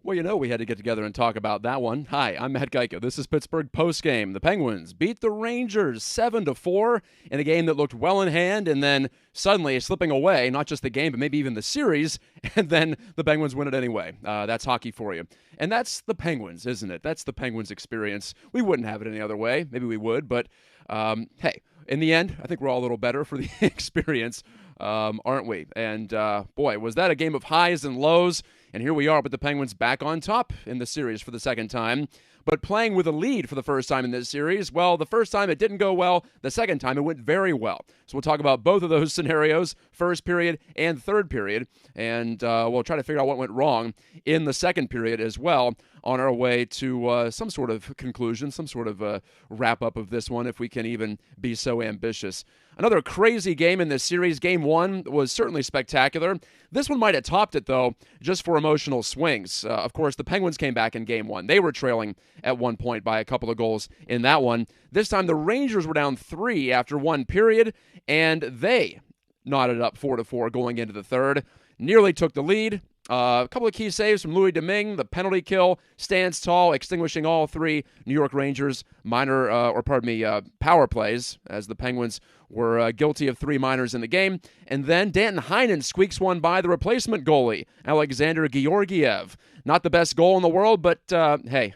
Well, we had to get together and talk about that one. Hi, I'm Matt Gajtka. This is Pittsburgh Postgame. The Penguins beat the Rangers 7-4 in a game that looked well in hand, and then suddenly slipping away, not just the game, but maybe even the series, and then the Penguins win it anyway. That's hockey for you. And that's the Penguins, isn't it? That's the Penguins experience. We wouldn't have it any other way. Maybe we would, but hey, in the end, I think we're all a little better for the experience, aren't we? And boy, was that a game of highs and lows. And here we are with the Penguins back on top in the series for the second time. But playing with a lead for the first time in this series, well, the first time it didn't go well. The second time it went very well. So we'll talk about both of those scenarios, first period and third period. And we'll try to figure out what went wrong in the second period as well on our way to some sort of conclusion, some sort of wrap-up of this one, if we can even be so ambitious. Another crazy game in this series. Game one was certainly spectacular. This one might have topped it, though, just for emotional swings. Of course, the Penguins came back in game one. They were trailing at one point by a couple of goals in that one. This time, the Rangers were down 3 after one period, and they knotted up 4-4 going into the third. Nearly took the lead. A couple of key saves from Louis Domingue. The penalty kill stands tall, extinguishing all 3 New York Rangers power plays, as the Penguins were guilty of 3 minors in the game. And then Danton Heinen squeaks one by the replacement goalie, Alexander Georgiev. Not the best goal in the world, but hey,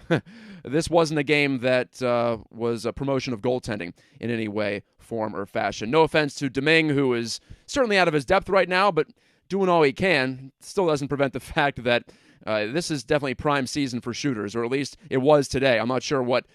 this wasn't a game that was a promotion of goaltending in any way, form, or fashion. No offense to Domingue, who is certainly out of his depth right now, but doing all he can still doesn't prevent the fact that this is definitely prime season for shooters, or at least it was today. I'm not sure what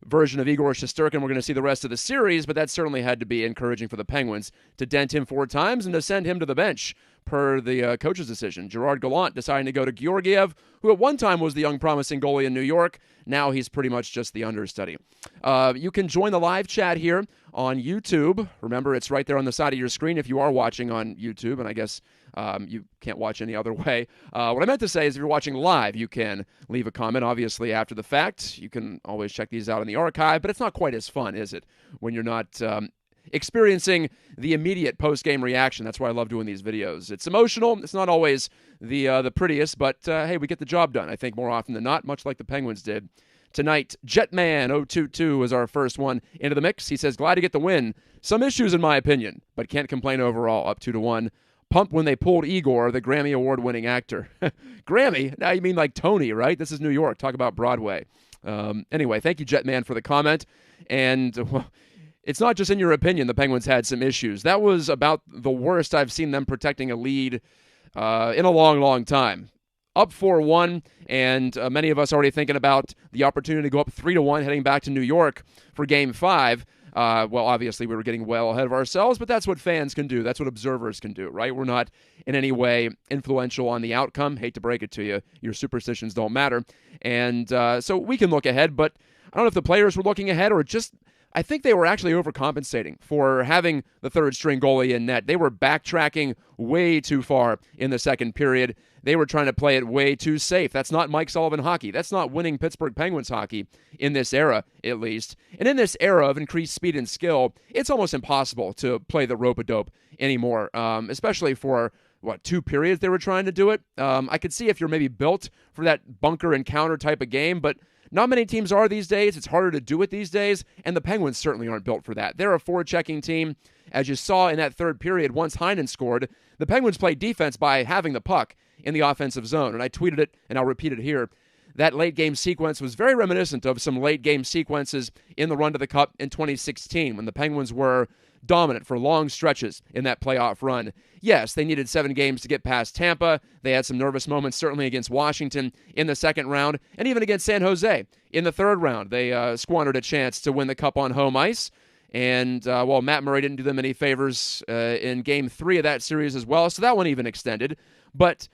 version of Igor Shesterkin we're going to see the rest of the series, but that certainly had to be encouraging for the Penguins to dent him 4 times and to send him to the bench per the coach's decision. Gerard Gallant deciding to go to Georgiev, who at one time was the young promising goalie in New York. Now he's pretty much just the understudy. You can join the live chat here on YouTube. Remember, it's right there on the side of your screen if you are watching on YouTube, and I guess you can't watch any other way. What I meant to say is if you're watching live, you can leave a comment, obviously, after the fact. You can always check these out in the archive, but it's not quite as fun, is it, when you're not experiencing the immediate post-game reaction. That's why I love doing these videos. It's emotional. It's not always the prettiest, but hey, we get the job done, I think, more often than not, much like the Penguins did tonight. Jetman022 is our first one into the mix. He says, glad to get the win. Some issues, in my opinion, but can't complain overall. Up 2-1. Pumped when they pulled Igor, the Grammy Award-winning actor. Grammy? Now you mean like Tony, right? This is New York. Talk about Broadway. Anyway, thank you, Jetman, for the comment. And well, it's not just in your opinion the Penguins had some issues. That was about the worst I've seen them protecting a lead in a long, long time. Up 4-1, and many of us already thinking about the opportunity to go up 3-1 heading back to New York for Game 5. Well, obviously, we were getting well ahead of ourselves, but that's what fans can do. That's what observers can do, right? We're not in any way influential on the outcome. Hate to break it to you. Your superstitions don't matter. And so we can look ahead, but I don't know if the players were looking ahead or just I think they were actually overcompensating for having the third-string goalie in net. They were backtracking way too far in the second period. They were trying to play it way too safe. That's not Mike Sullivan hockey. That's not winning Pittsburgh Penguins hockey in this era, at least. And in this era of increased speed and skill, it's almost impossible to play the rope-a-dope anymore, especially for 2 periods they were trying to do it. I could see if you're maybe built for that bunker and counter type of game, but not many teams are these days. It's harder to do it these days, and the Penguins certainly aren't built for that. They're a forward-checking team. As you saw in that third period, once Heinen scored, the Penguins played defense by having the puck in the offensive zone, and I tweeted it, and I'll repeat it here. That late-game sequence was very reminiscent of some late-game sequences in the run to the Cup in 2016 when the Penguins were dominant for long stretches in that playoff run. Yes, they needed 7 games to get past Tampa. They had some nervous moments, certainly against Washington in the second round, and even against San Jose in the third round. They squandered a chance to win the Cup on home ice. And, well, Matt Murray didn't do them any favors in Game 3 of that series as well, so that one even extended. But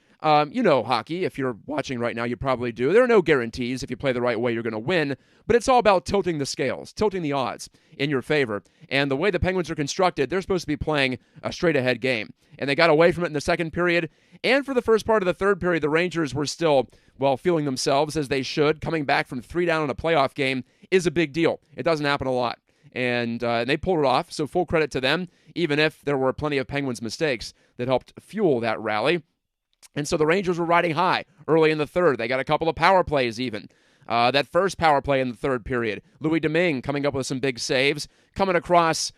you know hockey. If you're watching right now, you probably do. There are no guarantees. If you play the right way, you're going to win. But it's all about tilting the scales, tilting the odds in your favor. And the way the Penguins are constructed, they're supposed to be playing a straight-ahead game. And they got away from it in the second period. And for the first part of the third period, the Rangers were still, well, feeling themselves as they should. Coming back from 3 down in a playoff game is a big deal. It doesn't happen a lot. And they pulled it off, so full credit to them, even if there were plenty of Penguins mistakes that helped fuel that rally. And so the Rangers were riding high early in the third. They got a couple of power plays even. That first power play in the third period, Louis Domingue coming up with some big saves, coming across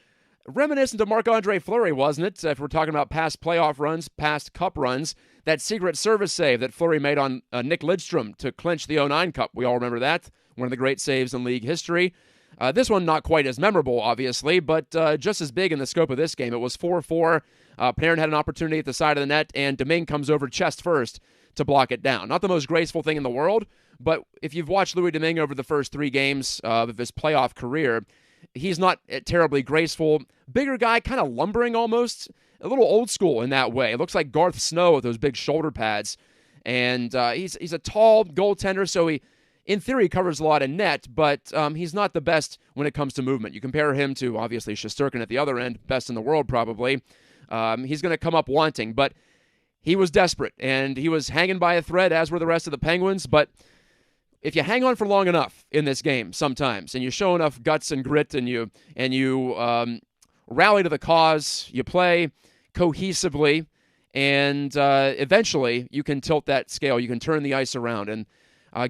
reminiscent of Marc-Andre Fleury, wasn't it? If we're talking about past playoff runs, past cup runs, that secret service save that Fleury made on Nick Lidstrom to clinch the 2009 Cup. We all remember that. One of the great saves in league history. This one not quite as memorable, obviously, but just as big in the scope of this game. It was 4-4. Panarin had an opportunity at the side of the net, and Domingue comes over chest first to block it down. Not the most graceful thing in the world, but if you've watched Louis Domingue over the first 3 games of his playoff career, he's not terribly graceful. Bigger guy, kind of lumbering almost. A little old school in that way. It looks like Garth Snow with those big shoulder pads. And he's a tall goaltender, so he, in theory, covers a lot of net, but he's not the best when it comes to movement. You compare him to, obviously, Shesterkin at the other end, best in the world probably. He's going to come up wanting, but he was desperate, and he was hanging by a thread, as were the rest of the Penguins, but if you hang on for long enough in this game sometimes, and you show enough guts and grit, and you rally to the cause, you play cohesively, and eventually you can tilt that scale. You can turn the ice around. And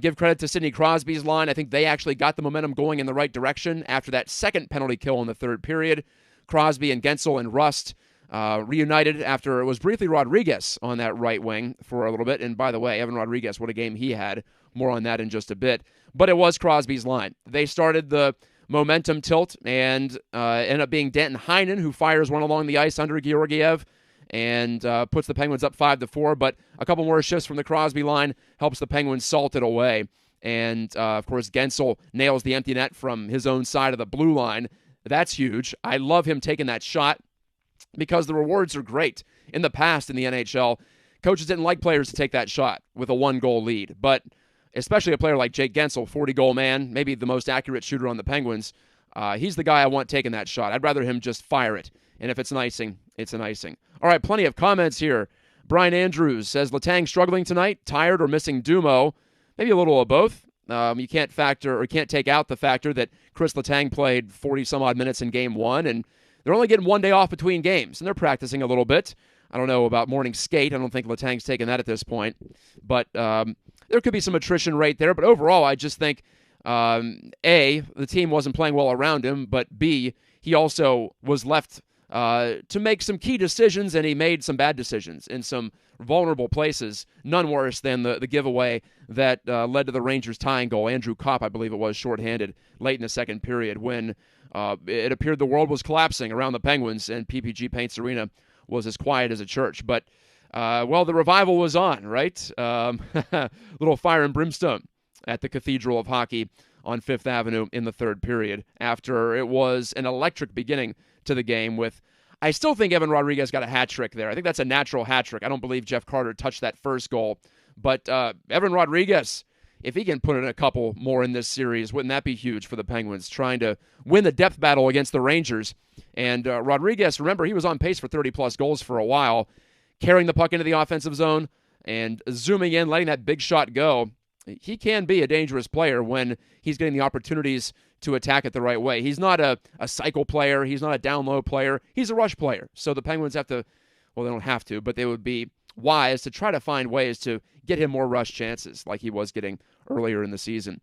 give credit to Sidney Crosby's line. I think they actually got the momentum going in the right direction after that second penalty kill in the third period. Crosby and Gensel and Rust reunited after it was briefly Rodriguez on that right wing for a little bit. And by the way, Evan Rodriguez, what a game he had. More on that in just a bit. But it was Crosby's line. They started the momentum tilt and ended up being Danton Heinen, who fires one along the ice under Georgiev and puts the Penguins up 5-4. But a couple more shifts from the Crosby line helps the Penguins salt it away. And, of course, Gensel nails the empty net from his own side of the blue line. That's huge. I love him taking that shot because the rewards are great. In the past in the NHL, coaches didn't like players to take that shot with a 1-goal lead. But especially a player like Jake Gensel, 40-goal man, maybe the most accurate shooter on the Penguins, he's the guy I want taking that shot. I'd rather him just fire it. And if it's an icing, it's an icing. All right, plenty of comments here. Brian Andrews says, Letang struggling tonight, tired or missing Dumo. Maybe a little of both. You can't take out the factor that Chris Letang played 40-some-odd minutes in Game 1, and they're only getting 1 day off between games, and they're practicing a little bit. I don't know about morning skate. I don't think Letang's taken that at this point. But there could be some attrition right there. But overall, I just think, A, the team wasn't playing well around him, but B, he also was left to make some key decisions, and he made some bad decisions in some vulnerable places, none worse than the giveaway that led to the Rangers tying goal. Andrew Kopp, I believe it was, shorthanded late in the second period when it appeared the world was collapsing around the Penguins, and PPG Paints Arena was as quiet as a church. But, well, the revival was on, right? Little fire and brimstone at the Cathedral of Hockey on Fifth Avenue in the third period after it was an electric beginning to the game with, I still think Evan Rodriguez got a hat trick there. I think that's a natural hat trick. I don't believe Jeff Carter touched that first goal. But Evan Rodriguez, if he can put in a couple more in this series, wouldn't that be huge for the Penguins, trying to win the depth battle against the Rangers? And Rodriguez, remember, he was on pace for 30-plus goals for a while, carrying the puck into the offensive zone and zooming in, letting that big shot go. He can be a dangerous player when he's getting the opportunities to attack it the right way. He's not a cycle player. He's not a down-low player. He's a rush player. So the Penguins have to, well, they don't have to, but they would be wise to try to find ways to get him more rush chances like he was getting earlier in the season.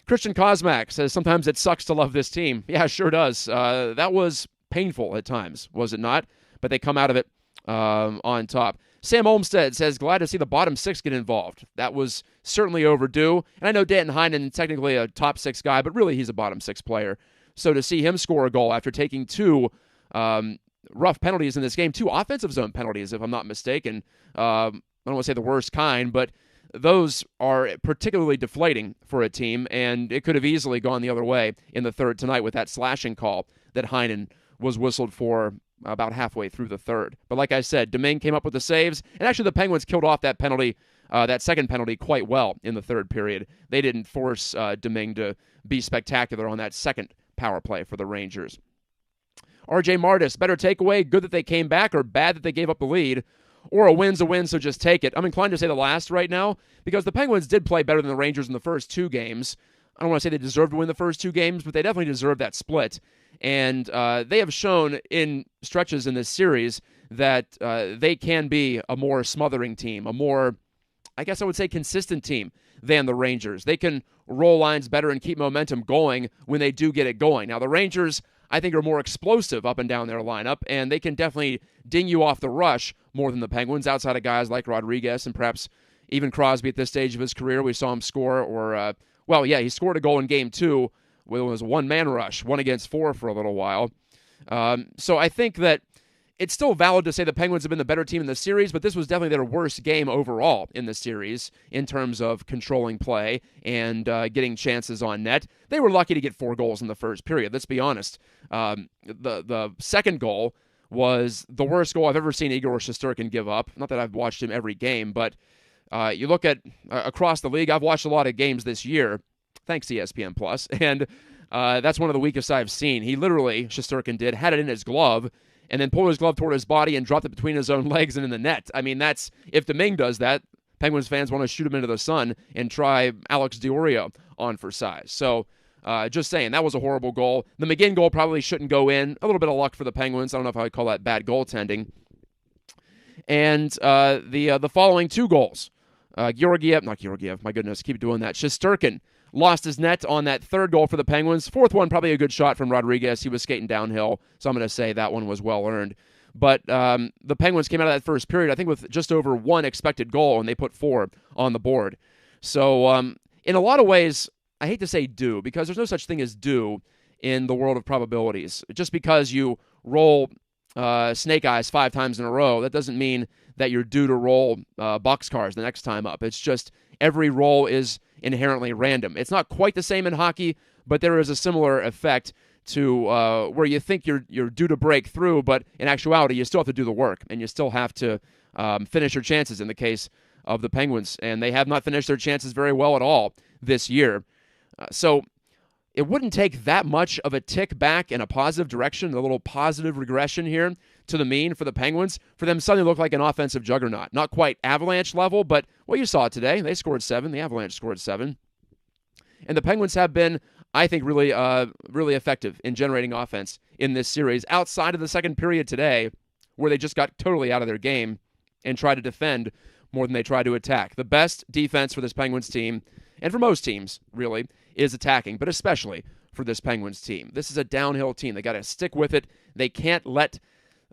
Christian Kozmak says, sometimes it sucks to love this team. Yeah, it sure does. That was painful at times, was it not? But they come out of it on top. Sam Olmstead says, glad to see the bottom six get involved. That was certainly overdue. And I know Danton Heinen, technically a top six guy, but really he's a bottom six player. So to see him score a goal after taking two rough penalties in this game, two offensive zone penalties, if I'm not mistaken. I don't want to say the worst kind, but those are particularly deflating for a team, and it could have easily gone the other way in the third tonight with that slashing call that Heinen was whistled for about halfway through the third. But like I said, Domingue came up with the saves, and actually the Penguins killed off that penalty, that second penalty, quite well in the third period. They didn't force Domingue to be spectacular on that second power play for the Rangers. RJ Martis, better takeaway, good that they came back or bad that they gave up the lead, or a win's a win, so just take it. I'm inclined to say the last right now because the Penguins did play better than the Rangers in the first two games. I don't want to say they deserved to win the first two games, but they definitely deserved that split. And they have shown in stretches in this series that they can be a more smothering team, a more I guess I would say, consistent team than the Rangers. They can roll lines better and keep momentum going when they do get it going. Now, the Rangers, I think, are more explosive up and down their lineup, and they can definitely ding you off the rush more than the Penguins, outside of guys like Rodriguez and perhaps even Crosby at this stage of his career. We saw him score, he scored a goal in Game 2 when it was a one-man rush, 1-against-4 for a little while. So I think that it's still valid to say the Penguins have been the better team in the series, but this was definitely their worst game overall in the series in terms of controlling play and getting chances on net. They were lucky to get 4 goals in the first period, let's be honest. The second goal was the worst goal I've ever seen Igor Shesterkin give up. Not that I've watched him every game, but you look at across the league, I've watched a lot of games this year, thanks to ESPN Plus, and that's one of the weakest I've seen. He literally, Shesterkin did, had it in his glove, and then pulled his glove toward his body and dropped it between his own legs and in the net. I mean, that's, if Domingue does that, Penguins fans want to shoot him into the sun and try Alex Diorio on for size. So, just saying, that was a horrible goal. The McGinn goal probably shouldn't go in. A little bit of luck for the Penguins. I don't know if I would call that bad goaltending. And the following 2 goals. Shesterkin lost his net on that third goal for the Penguins. Fourth one, probably a good shot from Rodriguez. He was skating downhill, so I'm going to say that one was well earned. But the Penguins came out of that first period, I think, with just over 1 expected goal, and they put 4 on the board. So in a lot of ways, I hate to say due, because there's no such thing as due in the world of probabilities. Just because you roll snake eyes 5 times in a row, that doesn't mean that you're due to roll boxcars the next time up. It's just every roll is inherently random. It's not quite the same in hockey, but there is a similar effect to where you think you're due to break through, but in actuality, you still have to do the work, and you still have to finish your chances in the case of the Penguins, and they have not finished their chances very well at all this year. So it wouldn't take that much of a tick back in a positive direction, a little positive regression here to the mean for the Penguins, for them suddenly to look like an offensive juggernaut. Not quite Avalanche level, but what you saw today, they scored 7, the Avalanche scored 7. And the Penguins have been, I think, really effective in generating offense in this series, outside of the second period today, where they just got totally out of their game and tried to defend more than they tried to attack. The best defense for this Penguins team, and for most teams, really, is attacking, but especially for this Penguins team. This is a downhill team. They got to stick with it. They can't let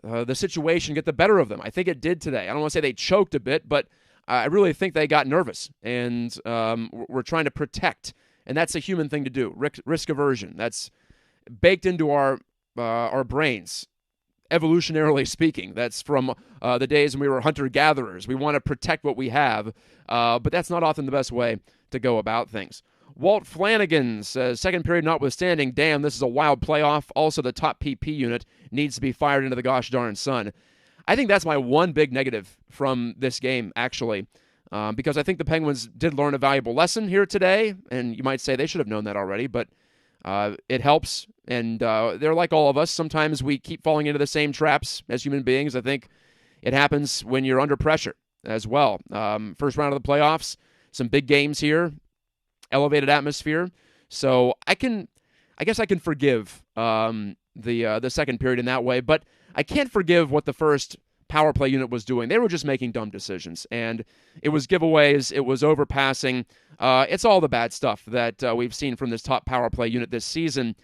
the situation get the better of them. I think it did today. I don't want to say they choked a bit, but I really think they got nervous, and we're trying to protect, and that's a human thing to do, risk aversion. That's baked into our brains, evolutionarily speaking. That's from the days when we were hunter-gatherers. We want to protect what we have, but that's not often the best way to go about things. Walt Flanagan says, second period notwithstanding, damn, this is a wild playoff. Also, the top PP unit needs to be fired into the gosh darn sun. I think that's my one big negative from this game, actually, because I think the Penguins did learn a valuable lesson here today, and you might say they should have known that already, but it helps, and they're like all of us. Sometimes we keep falling into the same traps as human beings. I think it happens when you're under pressure as well. First round of the playoffs, some big games here, elevated atmosphere. So I guess I can forgive the second period in that way, but I can't forgive what the first power play unit was doing. They were just making dumb decisions, and it was giveaways, it was overpassing. It's all the bad stuff that we've seen from this top power play unit this season.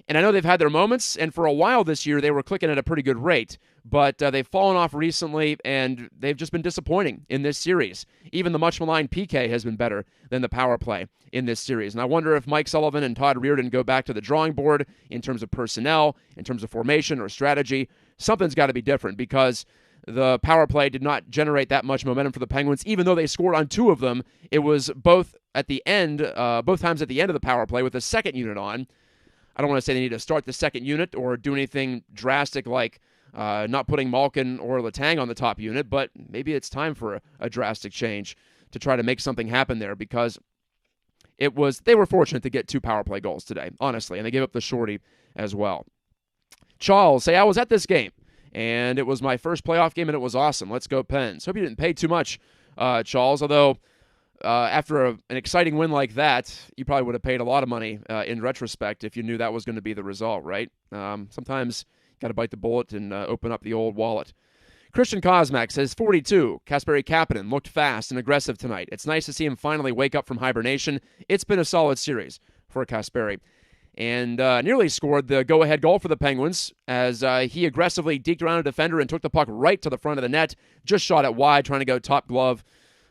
And I know they've had their moments, and for a while this year they were clicking at a pretty good rate, but they've fallen off recently, and they've just been disappointing in this series. Even the much-maligned PK has been better than the power play in this series. And I wonder if Mike Sullivan and Todd Reirden go back to the drawing board in terms of personnel, in terms of formation or strategy. Something's got to be different, because the power play did not generate that much momentum for the Penguins, even though they scored on 2 of them. It was both times at the end of the power play with the second unit on. I don't want to say they need to start the second unit or do anything drastic like not putting Malkin or Letang on the top unit, but maybe it's time for a drastic change to try to make something happen there, because they were fortunate to get 2 power play goals today, honestly, and they gave up the shorty as well. Charles, say, I was at this game, and it was my first playoff game, and it was awesome. Let's go Pens. Hope you didn't pay too much, Charles, although after an exciting win like that, you probably would have paid a lot of money in retrospect if you knew that was going to be the result, right? Sometimes you got to bite the bullet and open up the old wallet. Christian Kosmak says 42. Kasperi Kapanen looked fast and aggressive tonight. It's nice to see him finally wake up from hibernation. It's been a solid series for Kasperi. And nearly scored the go-ahead goal for the Penguins as he aggressively deked around a defender and took the puck right to the front of the net. Just shot it wide, trying to go top glove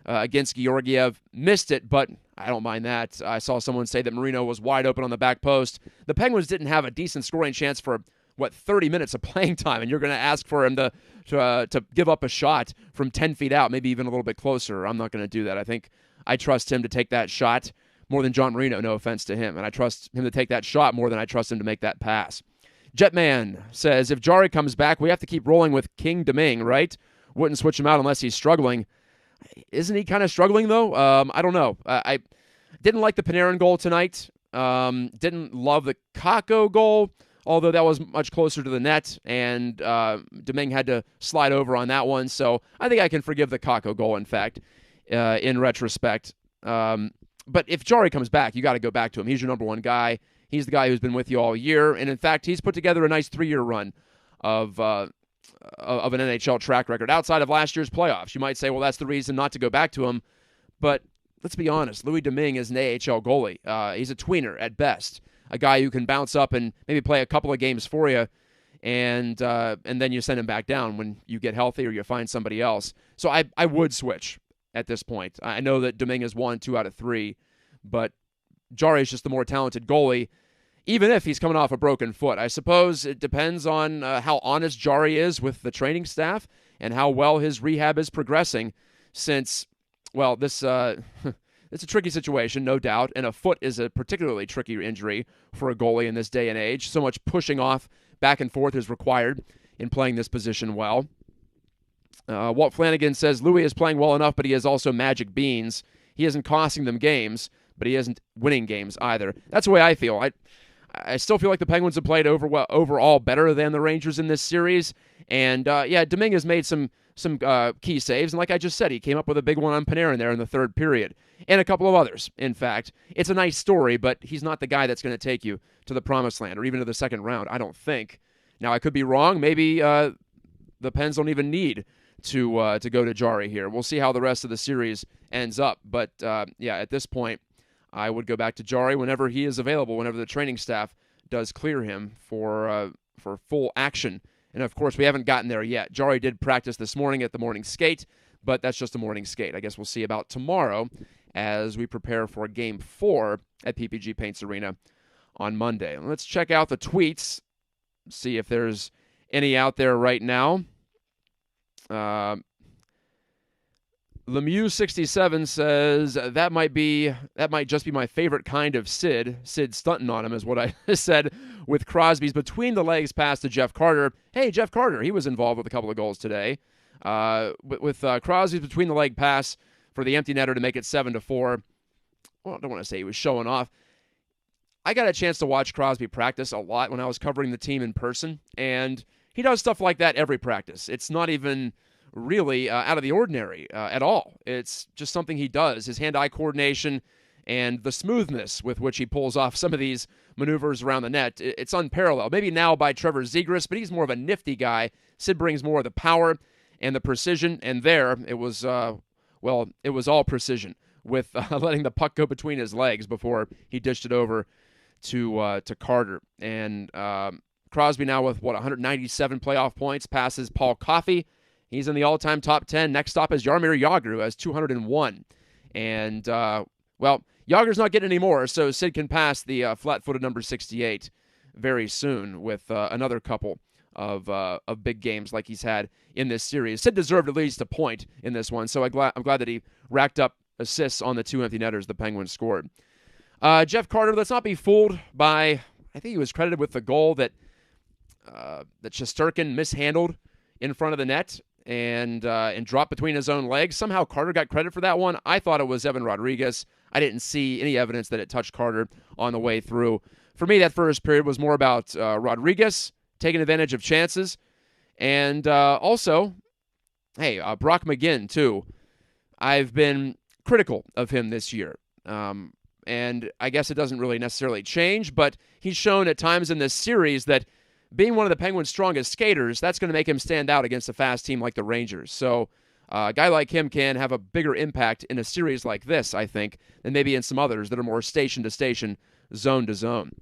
against Georgiev. Missed it, but I don't mind that. I saw someone say that Marino was wide open on the back post. The Penguins didn't have a decent scoring chance for 30 minutes of playing time, and you're going to ask for him to give up a shot from 10 feet out, maybe even a little bit closer. I'm not going to do that. I think I trust him to take that shot more than John Marino, no offense to him, and I trust him to take that shot more than I trust him to make that pass. Jetman says, if Jari comes back, we have to keep rolling with King Domingue, right? Wouldn't switch him out unless he's struggling. Isn't he kind of struggling, though? I don't know. I didn't like the Panarin goal tonight. Didn't love the Kakko goal, although that was much closer to the net, and Domingue had to slide over on that one. So I think I can forgive the Kakko goal, in fact, in retrospect. But if Jari comes back, you got to go back to him. He's your number one guy. He's the guy who's been with you all year. And, in fact, he's put together a nice 3-year run of an NHL track record outside of last year's playoffs. You might say, well, that's the reason not to go back to him. But let's be honest. Louis Domingue is an AHL goalie. He's a tweener at best, a guy who can bounce up and maybe play a couple of games for you, and then you send him back down when you get healthy or you find somebody else. So I would switch at this point. I know that Domingue has won 2 out of 3, but Jari is just the more talented goalie, even if he's coming off a broken foot. I suppose it depends on how honest Jari is with the training staff and how well his rehab is progressing since, well, this it's a tricky situation, no doubt, and a foot is a particularly tricky injury for a goalie in this day and age. So much pushing off back and forth is required in playing this position well. Walt Flanagan says, Louis is playing well enough, but he is also magic beans. He isn't costing them games, but he isn't winning games either. That's the way I feel. I still feel like the Penguins have played overall better than the Rangers in this series. And, Domingue has made some key saves. And like I just said, he came up with a big one on Panarin there in the third period. And a couple of others, in fact. It's a nice story, but he's not the guy that's going to take you to the promised land or even to the second round, I don't think. Now, I could be wrong. Maybe the Pens don't even need to go to Jari here. We'll see how the rest of the series ends up. But, at this point, I would go back to Jari whenever he is available, whenever the training staff does clear him for full action. And, of course, we haven't gotten there yet. Jari did practice this morning at the morning skate, but that's just a morning skate. I guess we'll see about tomorrow as we prepare for Game 4 at PPG Paints Arena on Monday. Let's check out the tweets, see if there's any out there right now. Lemieux67 says, that might just be my favorite kind of Sid. Sid stunting on him is what I said with Crosby's between the legs pass to Jeff Carter. Hey, Jeff Carter, he was involved with a couple of goals today. With Crosby's between the leg pass for the empty netter to make it 7-4. Well, I don't want to say he was showing off. I got a chance to watch Crosby practice a lot when I was covering the team in person, and he does stuff like that every practice. It's not even really out of the ordinary at all. It's just something he does. His hand-eye coordination and the smoothness with which he pulls off some of these maneuvers around the net, it's unparalleled. Maybe now by Trevor Zegras, but he's more of a nifty guy. Sid brings more of the power and the precision, and there it was, it was all precision with letting the puck go between his legs before he dished it over to Carter. And Crosby now with, 197 playoff points, passes Paul Coffey. He's in the all-time top 10. Next stop is Jaromir Jagr, who has 201. And, Jagr's not getting any more, so Sid can pass the flat-footed number 68 very soon with another couple of big games like he's had in this series. Sid deserved at least a point in this one, so I'm glad that he racked up assists on the 2 empty netters the Penguins scored. Jeff Carter, let's not be fooled by, I think he was credited with the goal that Shesterkin mishandled in front of the net and dropped between his own legs. Somehow Carter got credit for that one. I thought it was Evan Rodriguez. I didn't see any evidence that it touched Carter on the way through. For me, that first period was more about Rodriguez taking advantage of chances. And also, Brock McGinn, too. I've been critical of him this year. And I guess it doesn't really necessarily change, but he's shown at times in this series that being one of the Penguins' strongest skaters, that's going to make him stand out against a fast team like the Rangers. So a guy like him can have a bigger impact in a series like this, I think, than maybe in some others that are more station-to-station, zone-to-zone.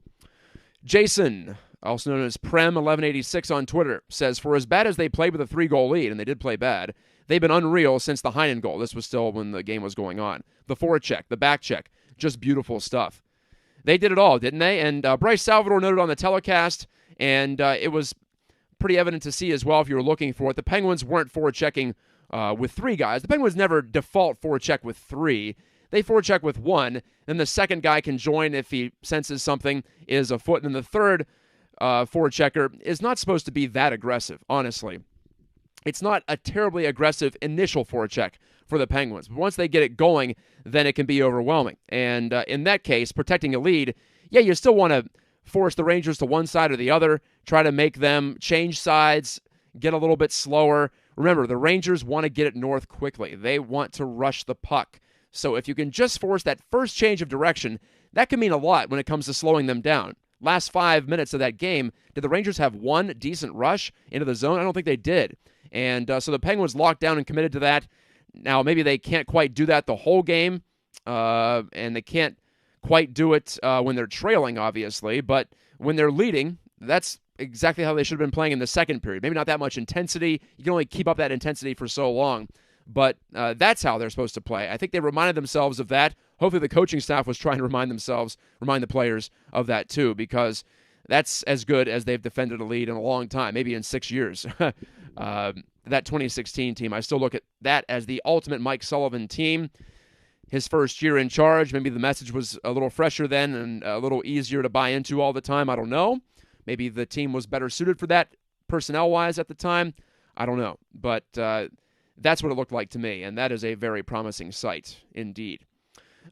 Jason, also known as Prem1186 on Twitter, says, for as bad as they played with a 3-goal lead, and they did play bad, they've been unreal since the Heinen goal. This was still when the game was going on. The forecheck, the back check, just beautiful stuff. They did it all, didn't they? And Bryce Salvador noted on the telecast, and it was pretty evident to see as well if you were looking for it, the Penguins weren't forechecking with 3 guys. The Penguins never default forecheck with 3. They forecheck with 1, then the second guy can join if he senses something is afoot, and then the third forechecker is not supposed to be that aggressive, honestly. It's not a terribly aggressive initial forecheck for the Penguins. But once they get it going, then it can be overwhelming. And in that case, protecting a lead, yeah, you still want to force the Rangers to one side or the other, try to make them change sides, get a little bit slower. Remember, the Rangers want to get it north quickly. They want to rush the puck. So if you can just force that first change of direction, that can mean a lot when it comes to slowing them down. Last 5 minutes of that game, did the Rangers have one decent rush into the zone? I don't think they did. And so the Penguins locked down and committed to that. Now, maybe they can't quite do that the whole game, and they can't quite do it when they're trailing, obviously. But when they're leading, that's exactly how they should have been playing in the second period. Maybe not that much intensity. You can only keep up that intensity for so long. But that's how they're supposed to play. I think they reminded themselves of that. Hopefully the coaching staff was trying to remind the players of that too, because that's as good as they've defended a lead in a long time, maybe in 6 years. That 2016 team, I still look at that as the ultimate Mike Sullivan team. His first year in charge, maybe the message was a little fresher then and a little easier to buy into all the time. I don't know. Maybe the team was better suited for that personnel-wise at the time. I don't know. But that's what it looked like to me, and that is a very promising sight indeed.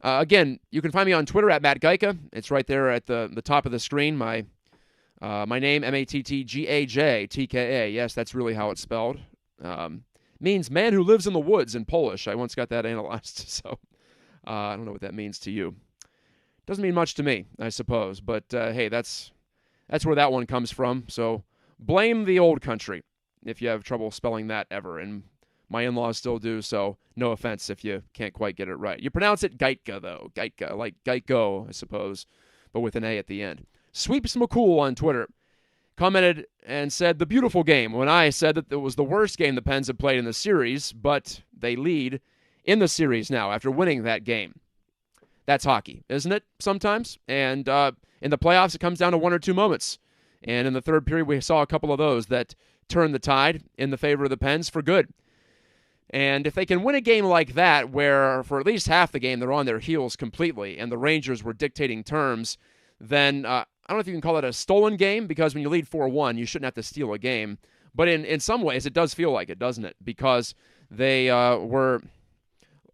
Again, you can find me on Twitter at Matt Gajtka. It's right there at the top of the screen. My name, Mattgajtka. Yes, that's really how it's spelled. Means man who lives in the woods in Polish. I once got that analyzed, so I don't know what that means to you. Doesn't mean much to me, I suppose. But hey, that's where that one comes from. So blame the old country if you have trouble spelling that ever. And my in-laws still do, so no offense if you can't quite get it right. You pronounce it Gajtka, though. Gajtka, like Geico, I suppose, but with an A at the end. Sweeps McCool on Twitter commented and said, the beautiful game, when I said that it was the worst game the Pens have played in the series, but they lead in the series now after winning that game. That's hockey, isn't it, sometimes? And in the playoffs, it comes down to one or two moments. And in the third period, we saw a couple of those that turned the tide in the favor of the Pens for good. And if they can win a game like that, where for at least half the game they're on their heels completely and the Rangers were dictating terms, then I don't know if you can call it a stolen game, because when you lead 4-1, you shouldn't have to steal a game. But in some ways, it does feel like it, doesn't it? Because they were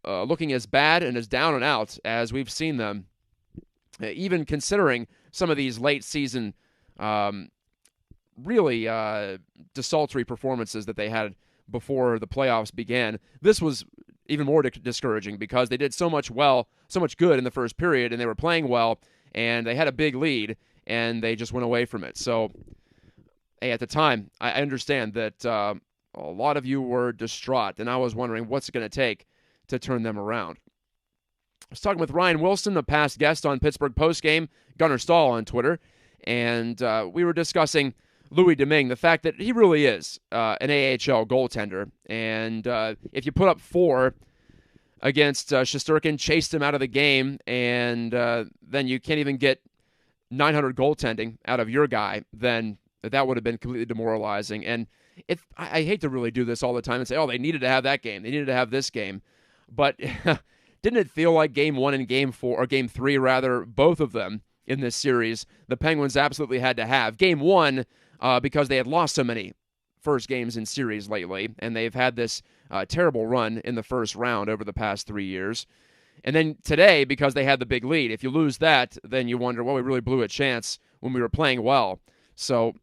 looking as bad and as down and out as we've seen them, even considering some of these late-season really desultory performances that they had before the playoffs began. This was even more discouraging because they did so much good in the first period, and they were playing well, and they had a big lead, and they just went away from it. So, hey, at the time, I understand that a lot of you were distraught, and I was wondering what's it going to take to turn them around. I was talking with Ryan Wilson, a past guest on Pittsburgh Postgame, Gunnar Stahl on Twitter, and we were discussing Louis Domingue, the fact that he really is an AHL goaltender. And if you put up 4 against Shesterkin, chased him out of the game, and then you can't even get 900 goaltending out of your guy, then that would have been completely demoralizing. And I hate to really do this all the time and say, oh, they needed to have that game. They needed to have this game. But didn't it feel like Game 1 and Game 4, or Game 3 rather, both of them in this series, the Penguins absolutely had to have? Game 1, because they had lost so many first games in series lately, and they've had this terrible run in the first round over the past 3 years. And then today, because they had the big lead, if you lose that, then you wonder, well, we really blew a chance when we were playing well. So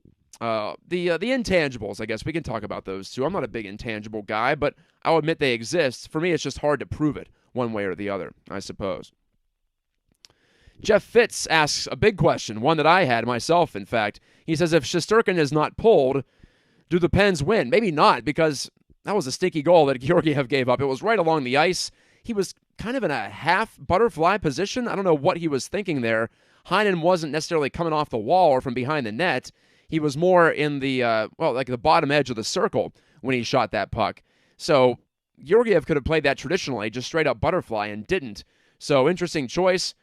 the intangibles, I guess, we can talk about those too. I'm not a big intangible guy, but I'll admit they exist. For me, it's just hard to prove it one way or the other, I suppose. Jeff Fitz asks a big question, one that I had myself, in fact. He says, if Shesterkin is not pulled, do the Pens win? Maybe not, because that was a stinky goal that Georgiev gave up. It was right along the ice. He was kind of in a half butterfly position. I don't know what he was thinking there. Heinen wasn't necessarily coming off the wall or from behind the net. He was more in the, like the bottom edge of the circle when he shot that puck. So Georgiev could have played that traditionally, just straight up butterfly, and didn't. So interesting choice.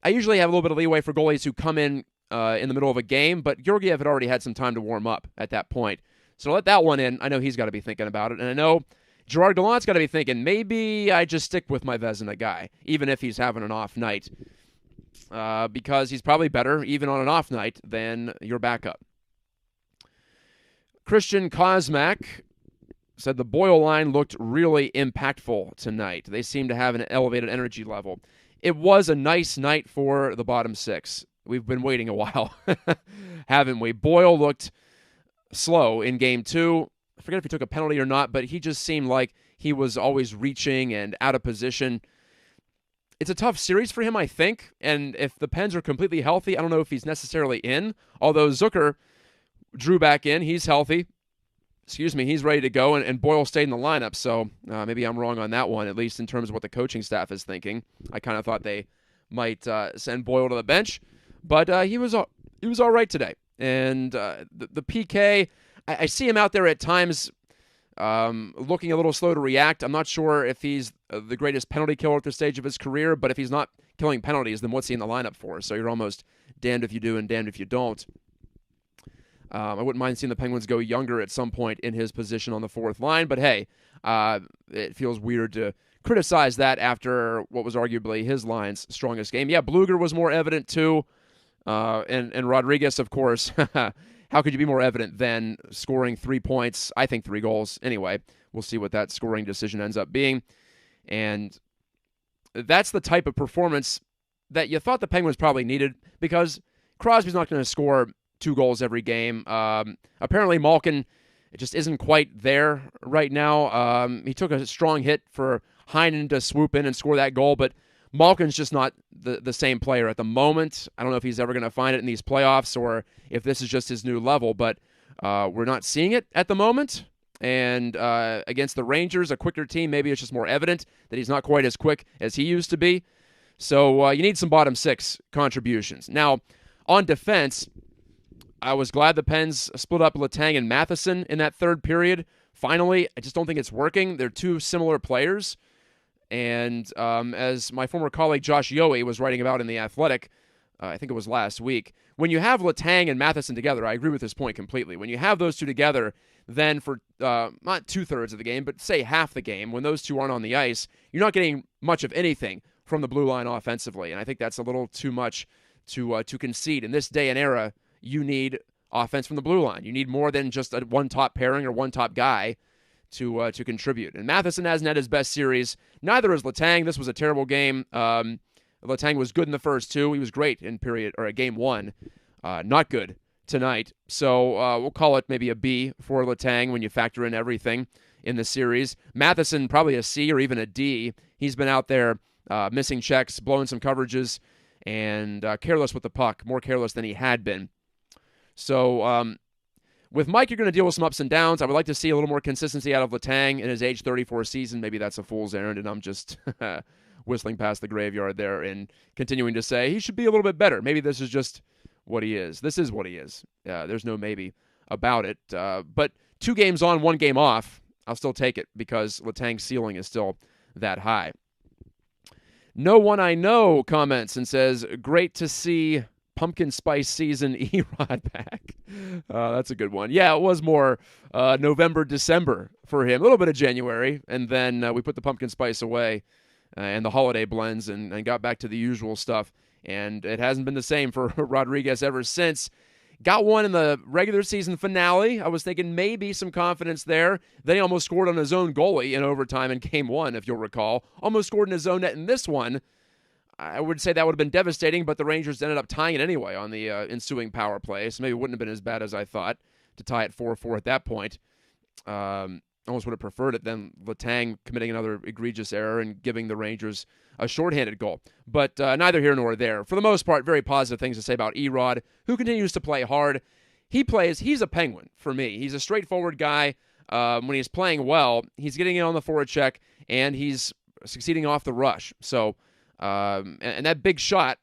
I usually have a little bit of leeway for goalies who come in the middle of a game, but Georgiev had already had some time to warm up at that point. So let that one in. I know he's got to be thinking about it. And I know Gerard Gallant's got to be thinking, maybe I just stick with my Vezina guy, even if he's having an off night, because he's probably better, even on an off night, than your backup. Christian Kozmak said the Boyle line looked really impactful tonight. They seem to have an elevated energy level. It was a nice night for the bottom six. We've been waiting a while, haven't we? Boyle looked slow in Game 2. I forget if he took a penalty or not, but he just seemed like he was always reaching and out of position. It's a tough series for him, I think, and if the Pens are completely healthy, I don't know if he's necessarily in, although Zucker drew back in. He's healthy. He's ready to go, and Boyle stayed in the lineup, so maybe I'm wrong on that one, at least in terms of what the coaching staff is thinking. I kind of thought they might send Boyle to the bench, but he was all right today. And the PK, I see him out there at times looking a little slow to react. I'm not sure if he's the greatest penalty killer at this stage of his career, but if he's not killing penalties, then what's he in the lineup for? So you're almost damned if you do and damned if you don't. I wouldn't mind seeing the Penguins go younger at some point in his position on the fourth line, but hey, it feels weird to criticize that after what was arguably his line's strongest game. Yeah, Bluger was more evident too, and Rodriguez, of course. How could you be more evident than scoring 3 points? I think 3 goals. Anyway, we'll see what that scoring decision ends up being. And that's the type of performance that you thought the Penguins probably needed, because Crosby's not going to score 2 goals every game. Apparently Malkin just isn't quite there right now. He took a strong hit for Heinen to swoop in and score that goal, but Malkin's just not the same player at the moment. I don't know if he's ever going to find it in these playoffs or if this is just his new level, but we're not seeing it at the moment. And against the Rangers, a quicker team, maybe it's just more evident that he's not quite as quick as he used to be. So you need some bottom six contributions. Now, on defense, I was glad the Pens split up Letang and Matheson in that third period. Finally, I just don't think it's working. They're two similar players. And as my former colleague Josh Yohe was writing about in The Athletic, I think it was last week, when you have Letang and Matheson together, I agree with this point completely. When you have those two together, then for not 2/3 of the game, but say half the game, when those two aren't on the ice, you're not getting much of anything from the blue line offensively. And I think that's a little too much to concede. In this day and era, you need offense from the blue line. You need more than just a one top pairing or one top guy to contribute. And Matheson hasn't had his best series. Neither is Letang. This was a terrible game. Letang was good in the first two. He was great in game one. Not good tonight. So we'll call it maybe a B for Letang when you factor in everything in the series. Matheson probably a C or even a D. He's been out there missing checks, blowing some coverages, and careless with the puck, more careless than he had been. So with Mike, you're going to deal with some ups and downs. I would like to see a little more consistency out of Letang in his age 34 season. Maybe that's a fool's errand, and I'm just whistling past the graveyard there and continuing to say he should be a little bit better. Maybe this is just what he is. This is what he is. There's no maybe about it. But 2 games on, 1 game off, I'll still take it because Letang's ceiling is still that high. No One I Know comments and says, great to see pumpkin spice season Erod back. That's a good one. Yeah, it was more November, December for him. A little bit of January, and then we put the pumpkin spice away and the holiday blends and got back to the usual stuff. And it hasn't been the same for Rodriguez ever since. Got one in the regular season finale. I was thinking maybe some confidence there. Then he almost scored on his own goalie in overtime in Game 1, if you'll recall. Almost scored in his own net in this one. I would say that would have been devastating, but the Rangers ended up tying it anyway on the ensuing power play, so maybe it wouldn't have been as bad as I thought to tie it 4-4 at that point. almost would have preferred it than Letang committing another egregious error and giving the Rangers a shorthanded goal. But neither here nor there. For the most part, very positive things to say about Erod, who continues to play hard. He's a Penguin for me. He's a straightforward guy. When he's playing well, he's getting in on the forecheck, and he's succeeding off the rush. So, and that big shot,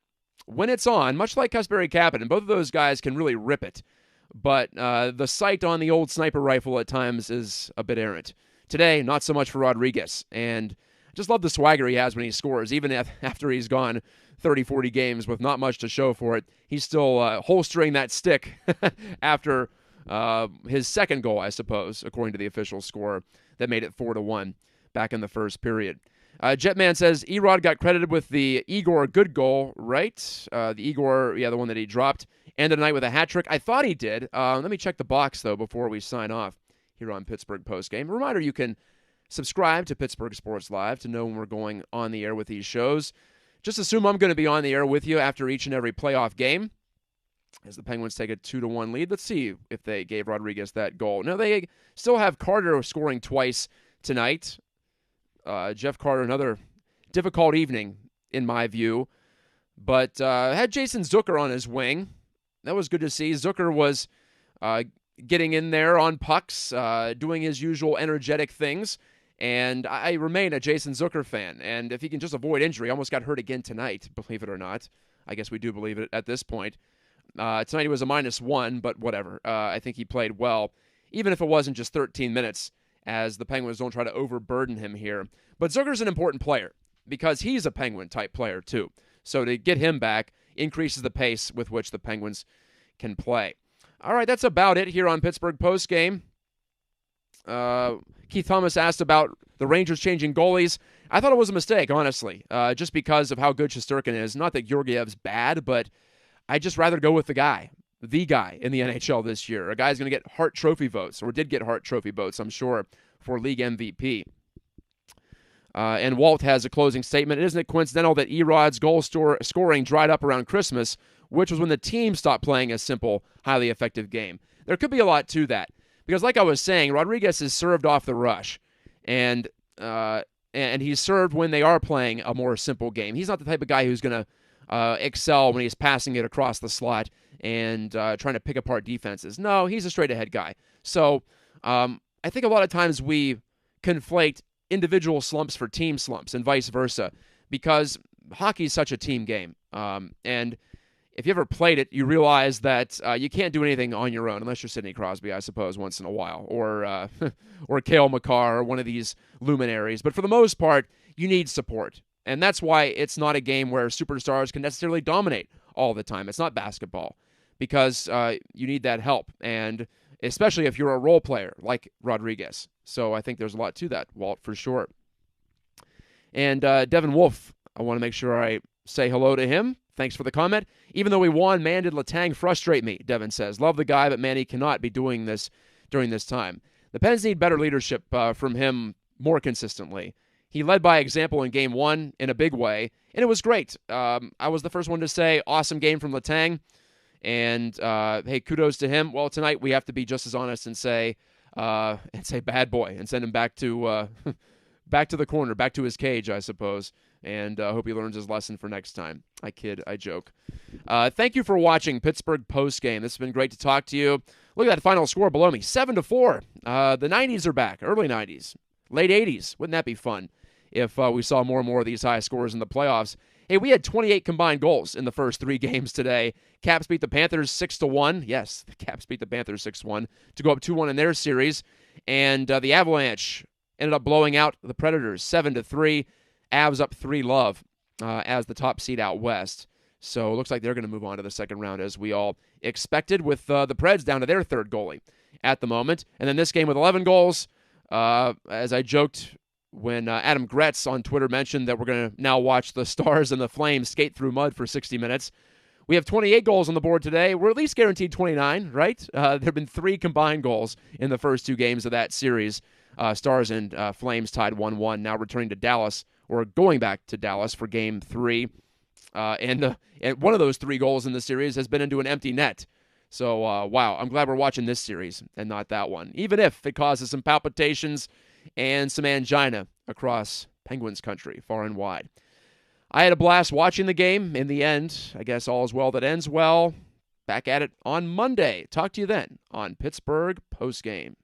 when it's on, much like Kasperi Kapanen, both of those guys can really rip it. But the sight on the old sniper rifle at times is a bit errant. Today, not so much for Rodriguez. And I just love the swagger he has when he scores. Even after he's gone 30, 40 games with not much to show for it, he's still holstering that stick after his second goal, I suppose, according to the official score that made it 4-1 back in the first period. Jetman says, Erod got credited with the Igor good goal, right? The Igor, the one that he dropped. Ended the night with a hat trick. I thought he did. Let me check the box, though, before we sign off here on Pittsburgh Postgame. A reminder, you can subscribe to Pittsburgh Sports Live to know when we're going on the air with these shows. Just assume I'm going to be on the air with you after each and every playoff game as the Penguins take a 2-1 lead. Let's see if they gave Rodriguez that goal. No, they still have Carter scoring twice tonight. Jeff Carter, another difficult evening, in my view. But had Jason Zucker on his wing. That was good to see. Zucker was getting in there on pucks, doing his usual energetic things, and I remain a Jason Zucker fan. And if he can just avoid injury, almost got hurt again tonight, believe it or not. I guess we do believe it at this point. Tonight he was a -1, but whatever. I think he played well, even if it wasn't just 13 minutes, as the Penguins don't try to overburden him here. But Zucker's an important player because he's a Penguin-type player, too. So to get him back increases the pace with which the Penguins can play. All right, that's about it here on Pittsburgh Postgame. Keith Thomas asked about the Rangers changing goalies. I thought it was a mistake, honestly, just because of how good Shesterkin is. Not that Georgiev's bad, but I'd just rather go with the guy in the NHL this year. A guy's going to get Hart Trophy votes, or did get Hart Trophy votes, I'm sure, for league MVP. And Walt has a closing statement. Isn't it coincidental that Erod's goal scoring dried up around Christmas, which was when the team stopped playing a simple, highly effective game? There could be a lot to that. Because like I was saying, Rodriguez is served off the rush. And he's served when they are playing a more simple game. He's not the type of guy who's going to excel when he's passing it across the slot and trying to pick apart defenses. No, he's a straight-ahead guy. So I think a lot of times we conflate individual slumps for team slumps and vice versa, because hockey is such a team game. And if you ever played it, you realize that you can't do anything on your own, unless you're Sidney Crosby, I suppose, once in a while, or Cale Makar, or one of these luminaries. But for the most part, you need support. And that's why it's not a game where superstars can necessarily dominate all the time. It's not basketball, because you need that help, and especially if you're a role player like Rodriguez. So I think there's a lot to that, Walt, for sure. And Devin Wolf, I want to make sure I say hello to him. Thanks for the comment. Even though we won, man, did Letang frustrate me, Devin says. Love the guy, but man, he cannot be doing this during this time. The Pens need better leadership from him more consistently. He led by example in Game 1 in a big way, and it was great. I was the first one to say, awesome game from Letang, and hey, kudos to him. Well, tonight we have to be just as honest and say bad boy, and send him back to back to the corner, back to his cage, I suppose. And I hope he learns his lesson for next time. I kid, I joke. Thank you for watching Pittsburgh Postgame. This has been great to talk to you. Look at that final score below me, 7-4. The 90s are back, early 90s, late 80s. Wouldn't that be fun if we saw more and more of these high scores in the playoffs? Hey, we had 28 combined goals in the first 3 games today. Caps beat the Panthers 6-1. Yes, the Caps beat the Panthers 6-1 to go up 2-1 in their series. And the Avalanche ended up blowing out the Predators 7-3. Avs up 3-0 as the top seed out west. So it looks like they're going to move on to the second round, as we all expected, with the Preds down to their third goalie at the moment. And then this game with 11 goals, as I joked when Adam Gretz on Twitter mentioned that we're going to now watch the Stars and the Flames skate through mud for 60 minutes. We have 28 goals on the board today. We're at least guaranteed 29, right? There have been 3 combined goals in the first 2 games of that series. Stars and Flames tied 1-1, now returning to Dallas, or going back to Dallas for Game 3. And one of those 3 goals in the series has been into an empty net. So, wow, I'm glad we're watching this series and not that one, even if it causes some palpitations and some angina across Penguins country, far and wide. I had a blast watching the game. In the end, I guess all is well that ends well. Back at it on Monday. Talk to you then on Pittsburgh Postgame.